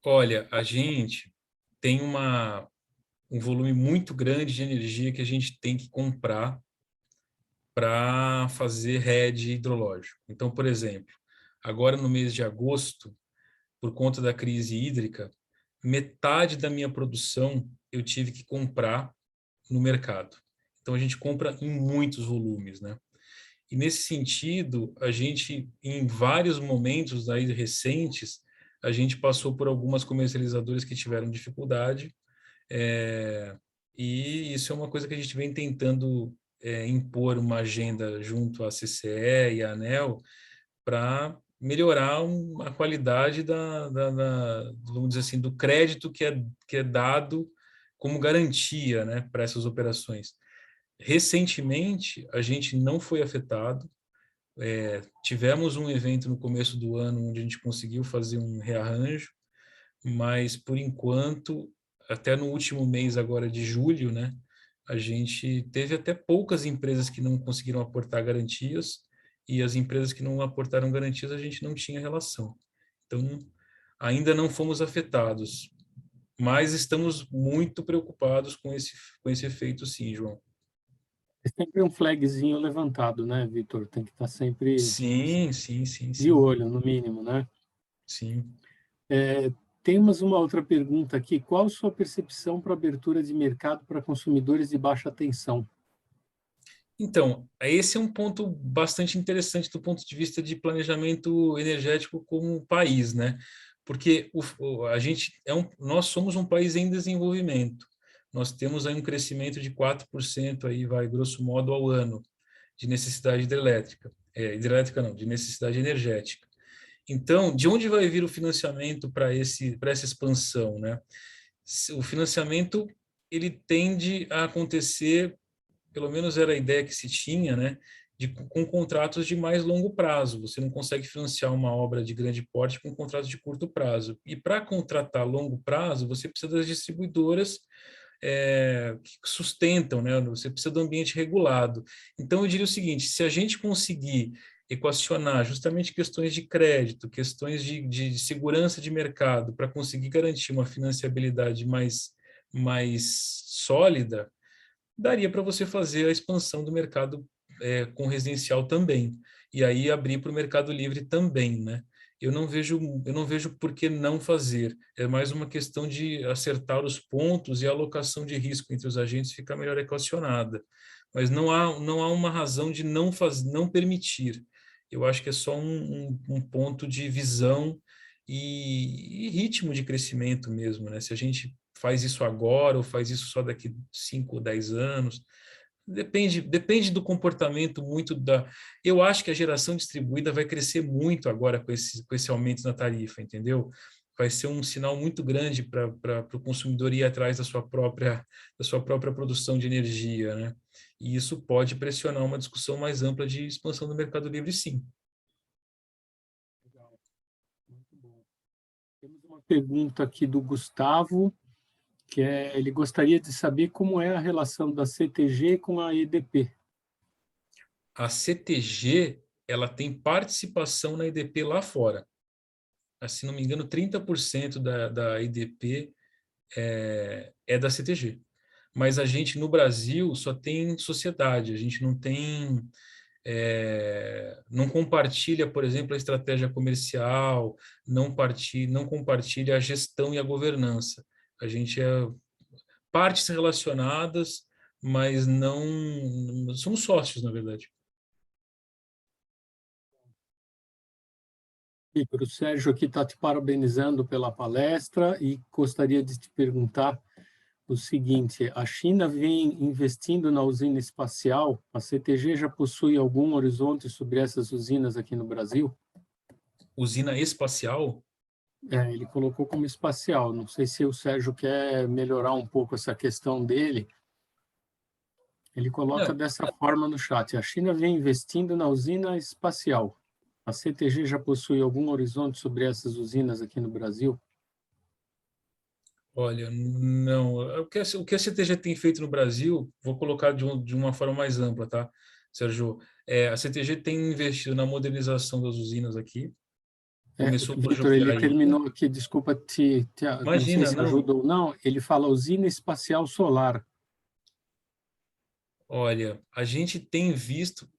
Speaker 3: Olha, a gente tem um volume muito grande de energia que a gente tem que comprar para fazer rede hidrológico. Então, por exemplo, agora no mês de agosto, por conta da crise hídrica, metade da minha produção eu tive que comprar no mercado. Então, a gente compra em muitos volumes, né? E nesse sentido, a gente, em vários momentos aí recentes, a gente passou por algumas comercializadoras que tiveram dificuldade, e isso é uma coisa que a gente vem tentando impor uma agenda junto à CCE e à ANEEL para melhorar a qualidade vamos dizer assim, do crédito que é dado como garantia, né, para essas operações. Recentemente, a gente não foi afetado. Tivemos um evento no começo do ano onde a gente conseguiu fazer um rearranjo, mas, por enquanto, até no último mês agora de julho, né, a gente teve até poucas empresas que não conseguiram aportar garantias, e as empresas que não aportaram garantias a gente não tinha relação. Então, ainda não fomos afetados, mas estamos muito preocupados com esse efeito, sim, João.
Speaker 2: É sempre um flagzinho levantado, né, Vitor? Tem que estar sempre
Speaker 3: Sim, sim, sim,
Speaker 2: de
Speaker 3: sim.
Speaker 2: olho, no mínimo, né?
Speaker 3: Sim.
Speaker 2: temos uma outra pergunta aqui. Qual a sua percepção para a abertura de mercado para consumidores de baixa tensão?
Speaker 3: Então, esse é um ponto bastante interessante do ponto de vista de planejamento energético como país, né? Porque a gente nós somos um país em desenvolvimento. Nós temos aí um crescimento de 4% aí, vai, grosso modo, ao ano de necessidade hidrelétrica. Hidrelétrica não, de necessidade energética. Então, de onde vai vir o financiamento para essa expansão, né? O financiamento ele tende a acontecer, pelo menos era a ideia que se tinha, né, com contratos de mais longo prazo. Você não consegue financiar uma obra de grande porte com contratos de curto prazo. E para contratar a longo prazo, você precisa das distribuidoras que sustentam, né? Você precisa do ambiente regulado. Então, eu diria o seguinte, se a gente conseguir equacionar justamente questões de crédito, questões de segurança de mercado, para conseguir garantir uma financiabilidade mais sólida, daria para você fazer a expansão do mercado com residencial também, e aí abrir para o mercado livre também, né? Eu não vejo por que não fazer. É mais uma questão de acertar os pontos e a alocação de risco entre os agentes ficar melhor equacionada. Mas não há uma razão de não permitir. Eu acho que é só um ponto de visão e ritmo de crescimento mesmo, né? Se a gente faz isso agora ou faz isso só daqui 5 ou 10 anos, depende do comportamento muito da... Eu acho que a geração distribuída vai crescer muito agora com esse aumento na tarifa, entendeu? Vai ser um sinal muito grande para o consumidor ir atrás da sua própria produção de energia, né? E isso pode pressionar uma discussão mais ampla de expansão do Mercado Livre, sim.
Speaker 2: Legal, muito bom. Temos uma pergunta aqui do Gustavo, ele gostaria de saber como é a relação da CTG com a EDP.
Speaker 3: A CTG, ela tem participação na EDP lá fora. Se não me engano, 30% da EDP é da CTG. Mas a gente, no Brasil, só tem sociedade, a gente não tem... não compartilha, por exemplo, a estratégia comercial, não compartilha a gestão e a governança. A gente partes relacionadas, mas não somos sócios, na verdade.
Speaker 2: Igor, o Sérgio aqui está te parabenizando pela palestra e gostaria de te perguntar o seguinte: a China vem investindo na usina espacial, a CTG já possui algum horizonte sobre essas usinas aqui no Brasil?
Speaker 3: Usina espacial?
Speaker 2: Ele colocou como espacial, não sei se o Sérgio quer melhorar um pouco essa questão dele. Ele coloca
Speaker 3: Não,
Speaker 2: dessa forma no chat: a China vem investindo na usina espacial. A CTG já possui algum horizonte sobre essas usinas aqui no Brasil?
Speaker 3: olha, não. O que a CTG tem feito no Brasil, vou colocar de uma forma mais ampla, tá, Sérgio? A CTG tem investido na modernização das usinas aqui, começou por
Speaker 2: Vitor, ele
Speaker 3: Jundiaí.
Speaker 2: terminou aqui, desculpa, não sei
Speaker 3: Imagina,
Speaker 2: se
Speaker 3: não.
Speaker 2: ajuda ou não, ele fala usina espacial solar.
Speaker 3: Olha, a gente tem visto,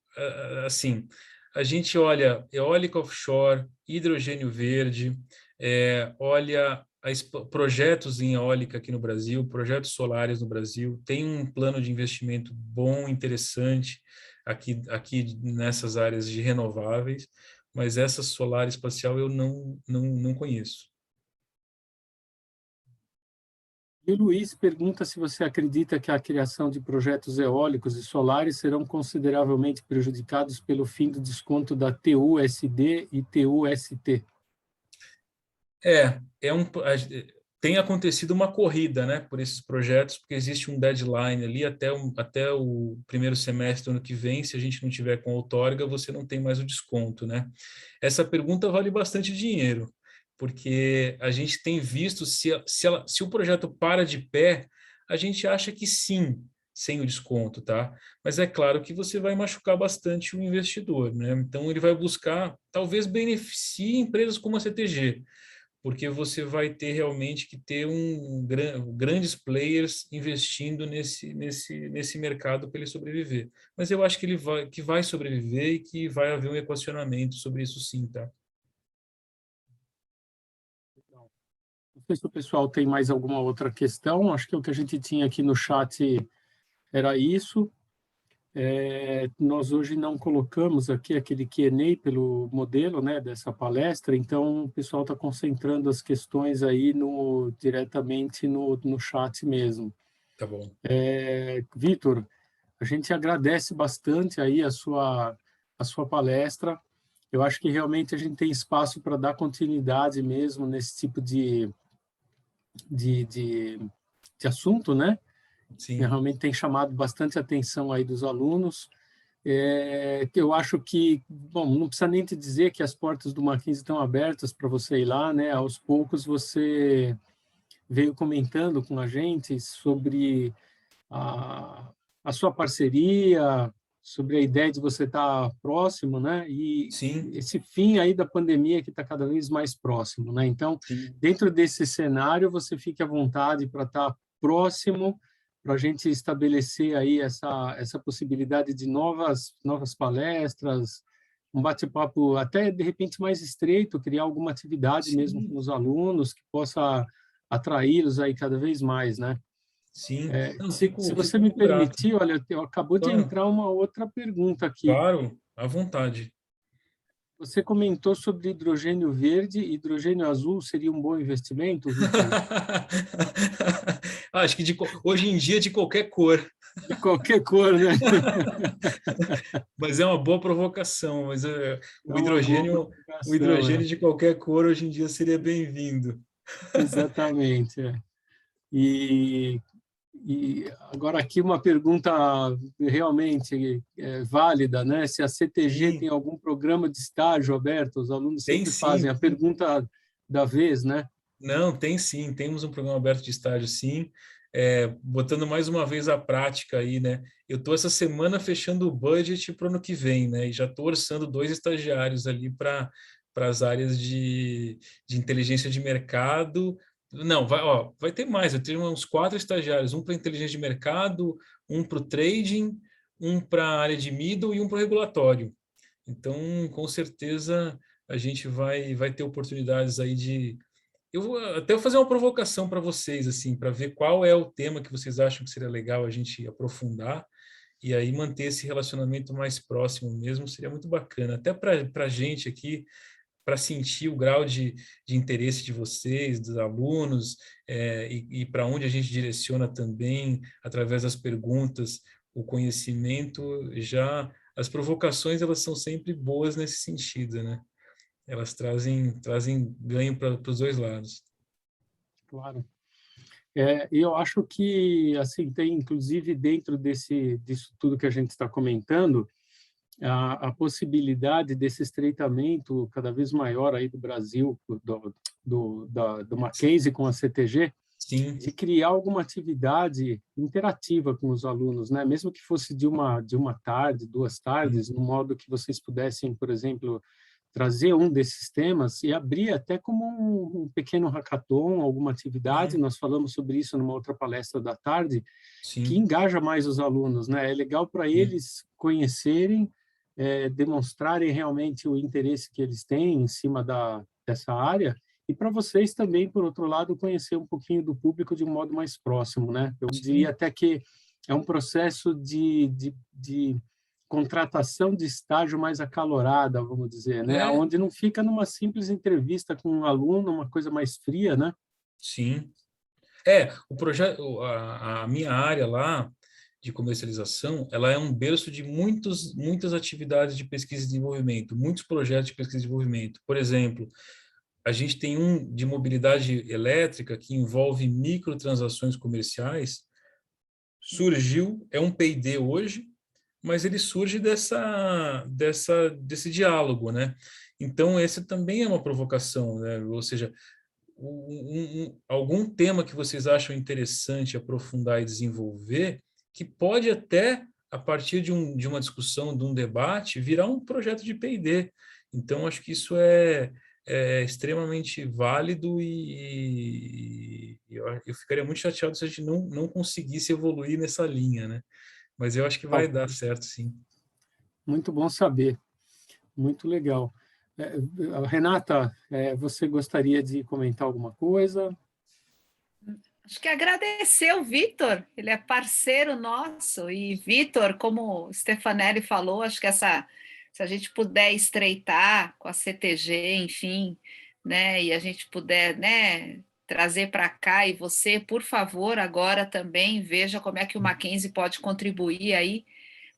Speaker 3: assim, a gente olha eólica offshore, hidrogênio verde, olha projetos em eólica aqui no Brasil, projetos solares no Brasil, tem um plano de investimento bom, interessante aqui nessas áreas de renováveis, mas essa solar espacial eu não conheço.
Speaker 2: E o Luiz pergunta se você acredita que a criação de projetos eólicos e solares serão consideravelmente prejudicados pelo fim do desconto da TUSD e TUST.
Speaker 3: Tem acontecido uma corrida, né, por esses projetos, porque existe um deadline ali até o primeiro semestre do ano que vem. Se a gente não tiver com outorga, você não tem mais o desconto, né? Essa pergunta vale bastante dinheiro, porque a gente tem visto se o projeto para de pé, a gente acha que sim, sem o desconto, tá? Mas é claro que você vai machucar bastante o investidor, né? Então ele vai buscar, talvez beneficie empresas como a CTG, porque você vai ter realmente que ter grandes players investindo nesse mercado para ele sobreviver. Mas eu acho que vai sobreviver e que vai haver um equacionamento sobre isso sim, tá?
Speaker 2: sei se o pessoal tem mais alguma outra questão. Acho que o que a gente tinha aqui no chat era isso. Nós hoje não colocamos aqui aquele Q&A pelo modelo, né, dessa palestra, então o pessoal está concentrando as questões aí diretamente no chat mesmo.
Speaker 3: Tá bom.
Speaker 2: Vitor, a gente agradece bastante aí a sua palestra. Eu acho que realmente a gente tem espaço para dar continuidade mesmo nesse tipo de assunto, né?
Speaker 3: Sim.
Speaker 2: Realmente tem chamado bastante atenção aí dos alunos. Eu acho que, bom, não precisa nem te dizer que as portas do Mackenzie estão abertas para você ir lá, né? Aos poucos você veio comentando com a gente sobre a sua parceria, sobre a ideia de você estar próximo, né? E
Speaker 3: Sim,
Speaker 2: esse fim aí da pandemia que está cada vez mais próximo, né? Então,
Speaker 3: sim.
Speaker 2: dentro desse cenário, você fique à vontade para estar próximo, para a gente estabelecer aí essa possibilidade de novas palestras, um bate-papo até de repente mais estreito, criar alguma atividade mesmo
Speaker 3: Sim,
Speaker 2: com os alunos que possa atraí-los aí cada vez mais, né?
Speaker 3: sim. Não,
Speaker 2: Se você
Speaker 3: fico
Speaker 2: me
Speaker 3: muito grato.
Speaker 2: permitir, olha, acabou de
Speaker 3: Claro,
Speaker 2: entrar uma outra pergunta aqui.
Speaker 3: claro, à vontade.
Speaker 2: Você comentou sobre hidrogênio verde e hidrogênio azul seria um bom investimento, Vitor?
Speaker 3: Acho que hoje em dia de qualquer cor.
Speaker 2: De qualquer cor, né?
Speaker 3: Mas é uma boa provocação. Mas
Speaker 2: É uma boa
Speaker 3: o
Speaker 2: provocação,
Speaker 3: hidrogênio de qualquer cor hoje em dia seria bem-vindo.
Speaker 2: exatamente. E, e agora aqui uma pergunta realmente válida, né? Se a CTG tem
Speaker 3: Sim,
Speaker 2: algum programa de estágio aberto, os alunos
Speaker 3: tem
Speaker 2: sempre fazem
Speaker 3: sim.
Speaker 2: a pergunta da vez, né?
Speaker 3: Não, tem sim. Temos um programa aberto de estágio, sim. Botando mais uma vez a prática aí, né? Eu estou essa semana fechando o budget para o ano que vem, né? E já estou orçando 2 estagiários ali para as áreas de inteligência de mercado. Não, vai ter mais. Eu tenho uns 4 estagiários, um para inteligência de mercado, um para o trading, um para a área de middle e um para o regulatório. Então, com certeza, a gente vai ter oportunidades aí de. Eu vou até fazer uma provocação para vocês, assim, para ver qual é o tema que vocês acham que seria legal a gente aprofundar e aí manter esse relacionamento mais próximo mesmo, seria muito bacana. Até para a gente aqui, para sentir o grau de interesse de vocês, dos alunos, e para onde a gente direciona também, através das perguntas, o conhecimento, já as provocações, elas são sempre boas nesse sentido, né? Elas trazem ganho para os dois lados.
Speaker 2: Claro. E eu acho que assim tem, inclusive, dentro disso tudo que a gente está comentando, a possibilidade desse estreitamento cada vez maior aí do Brasil, do Mackenzie com a CTG,
Speaker 3: Sim,
Speaker 2: de criar alguma atividade interativa com os alunos, né? Mesmo que fosse de uma tarde, 2 tardes,
Speaker 3: sim,
Speaker 2: no modo que vocês pudessem, por exemplo, trazer um desses temas e abrir até como um pequeno hackathon, alguma atividade.
Speaker 3: sim,
Speaker 2: Nós falamos sobre isso numa outra palestra da tarde, que
Speaker 3: sim,
Speaker 2: engaja mais os alunos, né? É legal para
Speaker 3: sim.
Speaker 2: eles conhecerem, demonstrarem realmente o interesse que eles têm em cima dessa área e para vocês também, por outro lado, conhecer um pouquinho do público de um modo mais próximo, né? Eu diria
Speaker 3: Sim.
Speaker 2: até que é um processo de contratação de estágio mais acalorada, vamos dizer, né?
Speaker 3: É,
Speaker 2: Onde não fica numa simples entrevista com um aluno, uma coisa mais fria, né?
Speaker 3: sim. O projeto, a minha área lá de comercialização, ela é um berço de muitas atividades de pesquisa e desenvolvimento, muitos projetos de pesquisa e desenvolvimento. Por exemplo, a gente tem um de mobilidade elétrica que envolve microtransações comerciais. Surgiu, é um P&D hoje, mas ele surge desse diálogo, né? Então, esse também é uma provocação, né? Ou seja, algum tema que vocês acham interessante aprofundar e desenvolver, que pode até, a partir de uma discussão, de um debate, virar um projeto de P&D. Então, acho que isso é extremamente válido e eu ficaria muito chateado se a gente não conseguisse evoluir nessa linha, né? Mas eu acho que vai dar certo, sim.
Speaker 2: Muito bom saber, muito legal. Renata, você gostaria de comentar alguma coisa?
Speaker 4: Acho que agradecer o Vitor, ele é parceiro nosso, e Vitor, como o Stefanelli falou, acho que se a gente puder estreitar com a CTG, enfim, né, e a gente puder, né, trazer para cá, e você, por favor, agora também veja como é que o Mackenzie pode contribuir aí,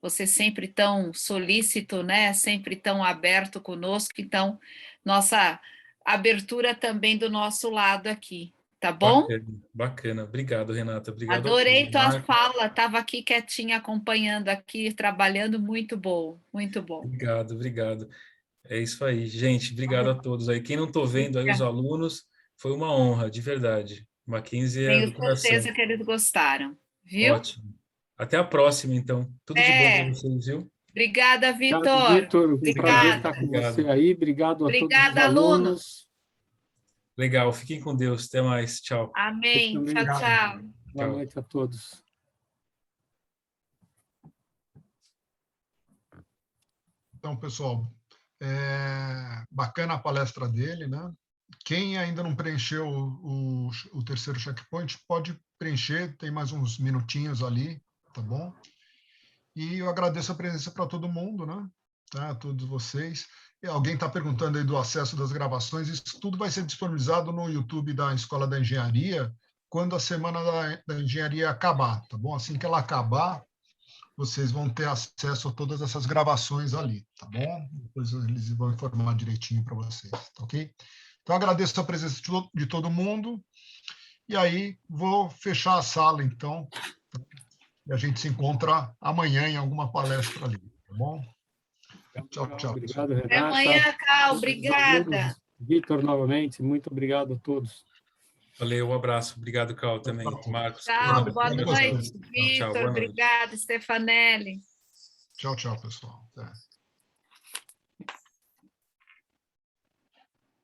Speaker 4: você sempre tão solícito, né, sempre tão aberto conosco, então, nossa abertura também do nosso lado aqui. Tá bom?
Speaker 3: Bacana, bacana. Obrigado, Renata. Obrigado a
Speaker 4: Adorei
Speaker 3: todos.
Speaker 4: tua fala, estava aqui quietinha acompanhando aqui, trabalhando, muito bom, muito bom.
Speaker 3: Obrigado, obrigado. É isso aí, gente. Obrigado a todos aí. Quem não estou vendo aí, os alunos, foi uma honra, de verdade. Mackenzie é do
Speaker 4: Tenho
Speaker 3: coração.
Speaker 4: certeza que eles gostaram, viu?
Speaker 3: Ótimo. Até a próxima, então. Tudo de bom para vocês, viu?
Speaker 4: Obrigada,
Speaker 2: Obrigado,
Speaker 4: Vitor.
Speaker 2: Vitor. Um prazer
Speaker 4: Obrigada.
Speaker 2: estar com
Speaker 3: Obrigado.
Speaker 2: você aí. Obrigado a todos os
Speaker 4: Obrigada, alunos.
Speaker 3: Legal. Fiquem com Deus. Até mais. Tchau.
Speaker 4: Amém. Tchau, tchau.
Speaker 2: Boa noite a todos.
Speaker 1: Então, pessoal, bacana a palestra dele, né? Quem ainda não preencheu o terceiro checkpoint, pode preencher, tem mais uns minutinhos ali, tá bom? E eu agradeço a presença para todo mundo, né? Tá? Todos vocês. E alguém está perguntando aí do acesso das gravações, isso tudo vai ser disponibilizado no YouTube da Escola da Engenharia quando a Semana da Engenharia acabar, tá bom? Assim que ela acabar, vocês vão ter acesso a todas essas gravações ali, tá bom? Depois eles vão informar direitinho para vocês, tá ok? Então, agradeço a presença de todo mundo, e aí vou fechar a sala, então, e a gente se encontra amanhã em alguma palestra ali, tá bom? Tchau, tchau.
Speaker 2: Obrigado, Renata.
Speaker 4: Até amanhã, Cal. Obrigada.
Speaker 2: Vitor, novamente, muito obrigado a todos.
Speaker 3: Valeu, um abraço. Obrigado, Carl, também. Marcos.
Speaker 4: Tchau, boa
Speaker 1: Obrigado.
Speaker 4: noite,
Speaker 3: Tchau,
Speaker 4: Vitor.
Speaker 3: boa noite.
Speaker 4: Obrigada, Stefanelli.
Speaker 1: Tchau, tchau, pessoal.